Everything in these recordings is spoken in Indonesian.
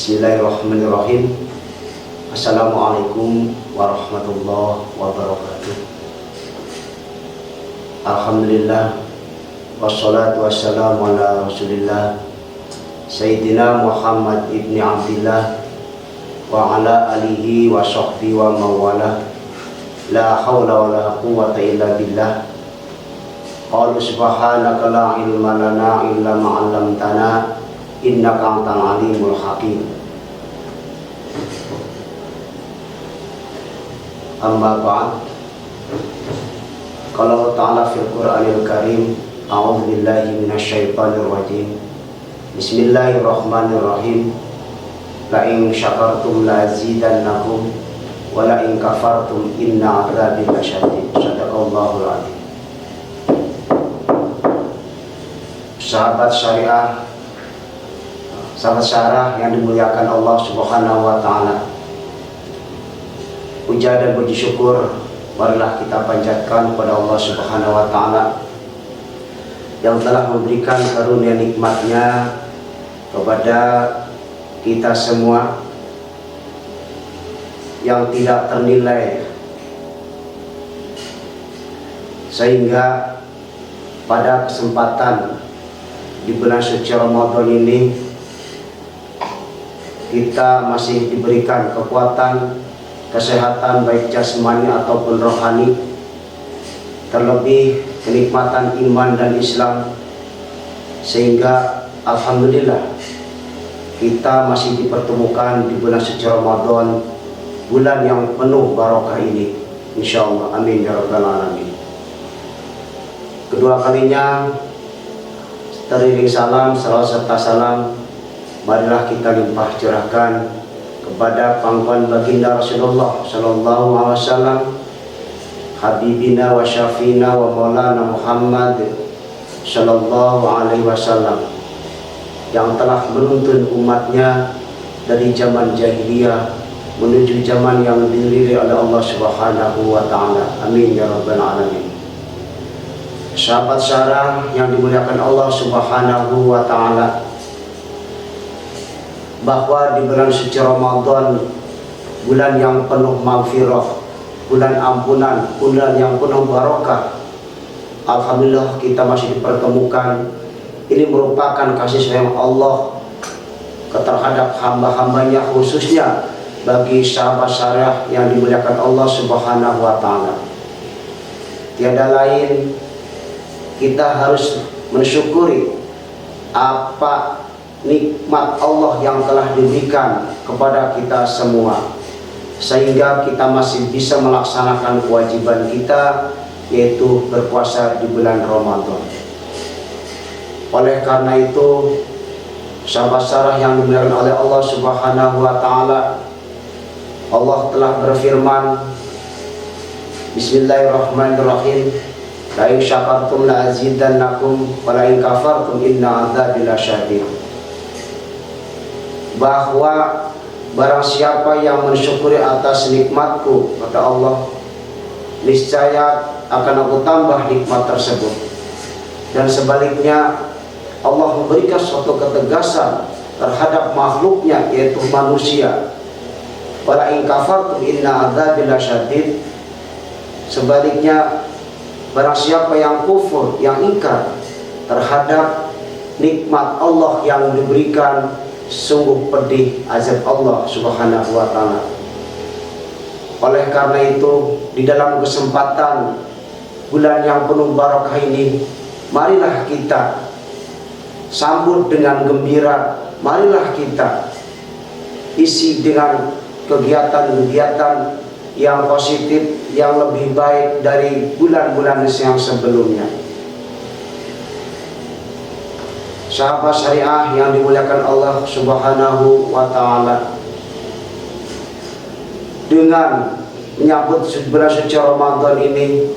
Bismillahirrahmanirrahim. Assalamualaikum warahmatullahi wabarakatuh. Alhamdulillah, wassalatu wassalamu ala rasulillah Sayyidina Muhammad ibni Abdillah wa ala alihi wa sahbihi wa mawala. La hawla wa la quwwata illa billah. Qalu subhanaka la ilma lana illa ma 'allamtana innaka antal alimul hakim. Amma ba'd. Qala Allah Ta'ala fil Qur'anil Karim, a'udzu billahi minasyaitonir rajim. Bismillahirrahmanirrahim. La in syakartum la azidannakum wa la in kafartum inna 'adzabi lasyadid. Shadaqallahul adzim. Sahabat syariah, sahabat syarah yang dimuliakan Allah Subhanahu wa Ta'ala, puja dan puji syukur marilah kita panjatkan kepada Allah Subhanahu wa Ta'ala yang telah memberikan karunia nikmatnya kepada kita semua yang tidak ternilai, sehingga pada kesempatan di bulan suci Ramadan ini kita masih diberikan kekuatan, kesehatan baik jasmani ataupun rohani, terlebih kenikmatan iman dan Islam, sehingga alhamdulillah kita masih dipertemukan di bulan suci Ramadan, bulan yang penuh barokah ini, insyaallah. Amin ya rabbal alamin. Kedua kalinya teriring salam, salawat serta salam marilah kita limpah curahkan kepada pangkuan baginda Rasulullah sallallahu alaihi wasallam, habibina wa syafina wa maulana Muhammad sallallahu alaihi wasallam, yang telah menuntun umatnya dari zaman jahiliyah menuju zaman yang diridhai oleh Allah Subhanahu wa Ta'ala. Amin ya rabbal alamin. Sahabat syarah yang dimuliakan Allah Subhanahu wa Ta'ala, bahwa di bulan suci Ramadan, bulan yang penuh maghfirah, bulan ampunan, bulan yang penuh barokah, alhamdulillah kita masih dipertemukan. Ini merupakan kasih sayang Allah terhadap hamba-hambanya, khususnya bagi sahabat syarah yang dimuliakan Allah Subhanahu wa Ta'ala. Tiada lain, kita harus mensyukuri apa nikmat Allah yang telah diberikan kepada kita semua, sehingga kita masih bisa melaksanakan kewajiban kita, yaitu berpuasa di bulan Ramadan. Oleh karena itu, sahabat syarah yang dimuliakan oleh Allah Subhanahu wa Ta'ala, Allah telah berfirman, Bismillahirrahmanirrahim, la in syakartum la azidannakum wa la in kafartum inna 'adzabi lasyadid. Bahwa barang siapa yang mensyukuri atas nikmatku, kata Allah, niscaya akan aku tambah nikmat tersebut. Dan sebaliknya, Allah memberikan suatu ketegasan terhadap makhluknya, yaitu manusia. Wa la in kafartum inna 'adzabi lasyadid. Sebaliknya, barang siapa yang kufur, yang ingkar terhadap nikmat Allah yang diberikan, sungguh pedih azab Allah Subhanahu wa Ta'ala. Oleh karena itu, di dalam kesempatan bulan yang penuh barokah ini, marilah kita sambut dengan gembira, marilah kita isi dengan kegiatan-kegiatan yang positif, yang lebih baik dari bulan-bulan yang sebelumnya. Sahabat syariah yang dimuliakan Allah Subhanahu wa Ta'ala, dengan menyambut bulan suci Ramadan ini,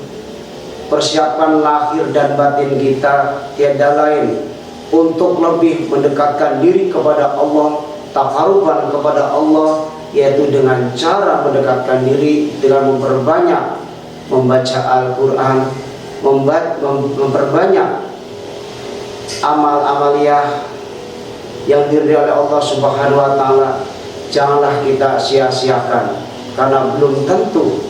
persiapan lahir dan batin kita tiada lain untuk lebih mendekatkan diri kepada Allah, taqarruban kepada Allah, yaitu dengan cara mendekatkan diri dengan memperbanyak membaca Al-Quran, memperbanyak amal-amaliyah yang diberi oleh Allah Subhanahu wa taala janganlah kita sia-siakan, karena belum tentu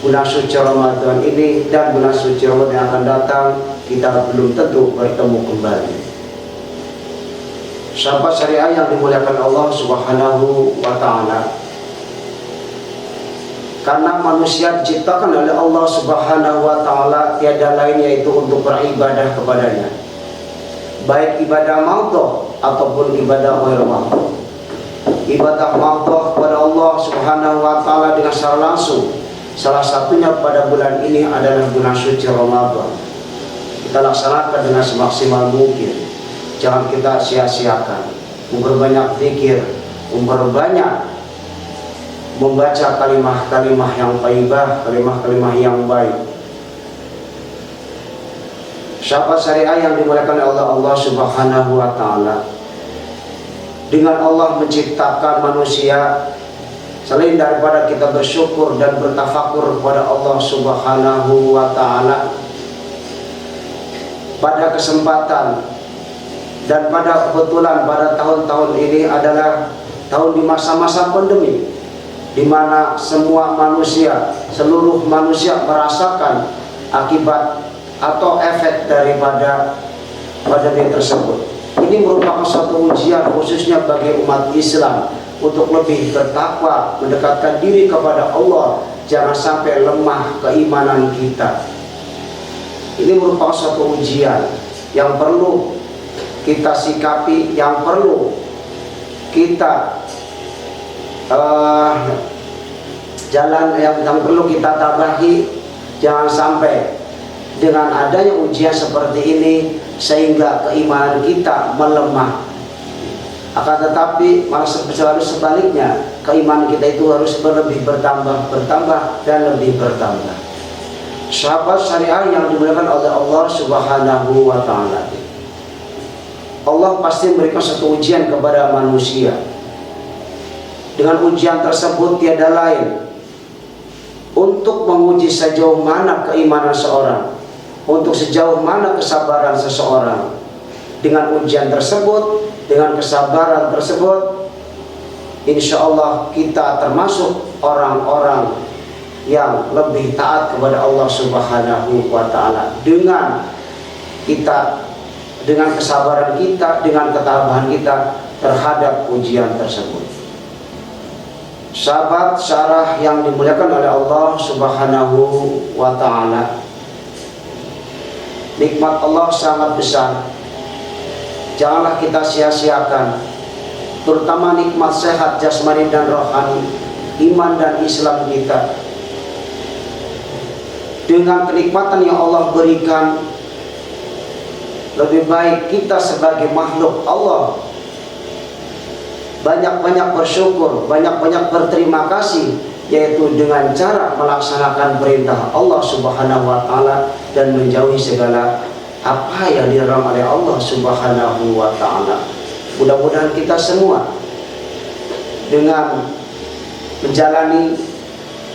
bulan suci Ramadan ini dan bulan suci Ramadan yang akan datang kita belum tentu bertemu kembali. Sahabat syariah yang dimuliakan Allah Subhanahu wa taala, karena manusia diciptakan oleh Allah Subhanahu wa taala tiada lain yaitu untuk beribadah kepadanya, baik ibadah mardhah ataupun ibadah ghair mardhah. Ibadah mardhah kepada Allah Subhanahu wa taala dengan secara langsung, salah satunya pada bulan ini adalah bulan suci Ramadan. Kita laksanakan dengan semaksimal mungkin. Jangan kita sia-siakan. Memperbanyak zikir, memperbanyak membaca kalimah-kalimah yang thayyibah, kalimah-kalimah yang baik. Sahabat syariah yang dimuliakan oleh Allah Subhanahu wa taala, dengan Allah menciptakan manusia, selain daripada kita bersyukur dan bertafakur kepada Allah Subhanahu wa taala, pada kesempatan dan pada kebetulan pada tahun-tahun ini adalah tahun di masa-masa pandemi, di mana semua manusia, seluruh manusia merasakan akibat atau efek daripada pandemi tersebut. Ini merupakan suatu ujian khususnya bagi umat Islam untuk lebih bertakwa, mendekatkan diri kepada Allah, jangan sampai lemah keimanan kita. Ini merupakan suatu ujian yang perlu kita sikapi, yang perlu kita jalan yang perlu kita tabahi. Jangan sampai dengan adanya ujian seperti ini sehingga keimanan kita melemah. Akan tetapi malah selalu sebaliknya, keimanan kita itu harus lebih bertambah dan lebih bertambah. Sahabat syariah yang dimuliakan oleh Allah Subhanahu wa taala, Allah pasti memberikan satu ujian kepada manusia. Dengan ujian tersebut tiada lain untuk menguji sejauh mana keimanan seorang, untuk sejauh mana kesabaran seseorang. Dengan ujian tersebut, dengan kesabaran tersebut, insya Allah kita termasuk orang-orang yang lebih taat kepada Allah Subhanahu wa taala. Dengan kesabaran kita, dengan ketabahan kita terhadap ujian tersebut. Sahabat syarah yang dimuliakan oleh Allah Subhanahu wa taala, nikmat Allah sangat besar. Janganlah kita sia-siakan, terutama nikmat sehat jasmani dan rohani, iman dan Islam kita. Dengan kenikmatan yang Allah berikan, lebih baik kita sebagai makhluk Allah banyak-banyak bersyukur, banyak-banyak berterima kasih, yaitu dengan cara melaksanakan perintah Allah Subhanahu wa taala dan menjauhi segala apa yang dilarang oleh Allah Subhanahu wa taala. Mudah-mudahan kita semua dengan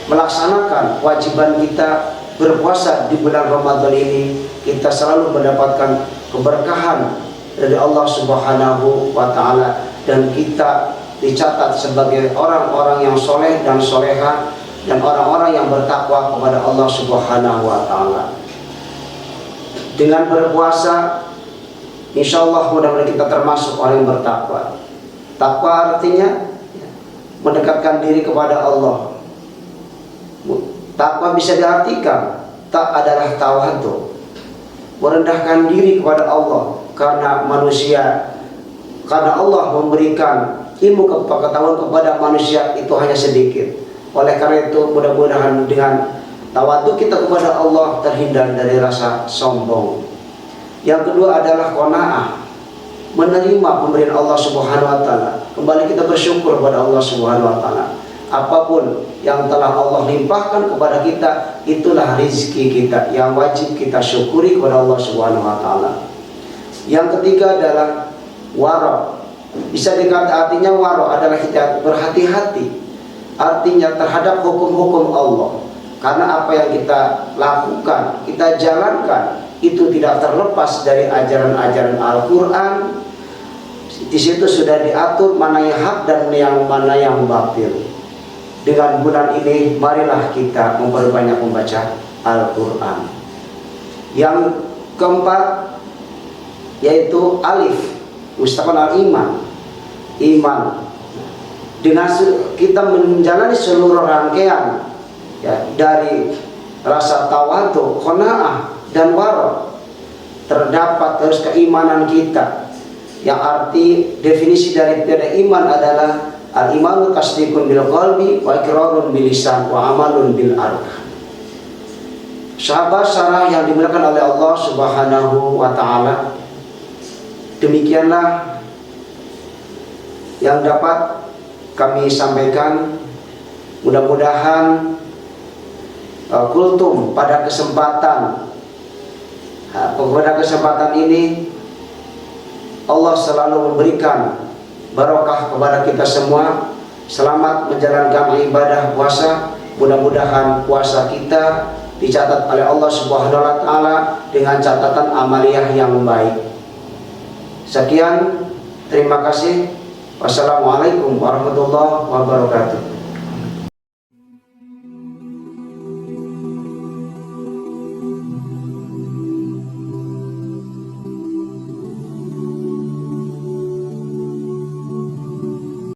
melaksanakan kewajiban kita berpuasa di bulan Ramadan ini, kita selalu mendapatkan keberkahan dari Allah Subhanahu wa taala, dan kita dicatat sebagai orang-orang yang soleh dan soleha, dan orang-orang yang bertakwa kepada Allah Subhanahu wa taala. Dengan berpuasa, insya Allah mudah-mudahan kita termasuk orang yang bertakwa. Takwa artinya mendekatkan diri kepada Allah. Takwa bisa diartikan tak adalah tawadhu, merendahkan diri kepada Allah, karena Allah memberikan ilmu pengetahuan kepada manusia itu hanya sedikit. Oleh karena itu mudah-mudahan dengan tawadhu kita kepada Allah terhindar dari rasa sombong. Yang kedua adalah qanaah, menerima pemberian Allah Subhanahu wa taala. Kembali kita bersyukur kepada Allah Subhanahu wa taala. Apapun yang telah Allah limpahkan kepada kita, itulah rezeki kita yang wajib kita syukuri kepada Allah Subhanahu wa taala. Yang ketiga adalah wara. Bisa dikatakan artinya wara adalah kita berhati-hati, artinya terhadap hukum-hukum Allah. Karena apa yang kita lakukan, kita jalankan, itu tidak terlepas dari ajaran-ajaran Al-Quran, Di situ sudah diatur mana yang hak dan mana yang batil. Dengan bulan ini marilah kita memperbanyak membaca Al-Quran. Yang keempat yaitu alif, mustaqal al-iman, iman. Dengan kita menjalani seluruh rangkaian ya, dari rasa tawadhu, qanaah dan wara, terdapat terus keimanan kita, yang arti definisi daripada iman adalah al-imanu tasdiqun bil qalbi wa iqrarun bil lisan wa amalun bil arkan. Sahabat sarah yang dimuliakan oleh Allah Subhanahu wa taala, demikianlah yang dapat kami sampaikan. Mudah-mudahan kultum pada kesempatan ini Allah selalu memberikan barokah kepada kita semua. Selamat menjalankan ibadah puasa. Mudah-mudahan puasa kita dicatat oleh Allah Subhanahu wa taala dengan catatan amaliyah yang baik. Sekian, terima kasih. Wassalamualaikum warahmatullahi wabarakatuh.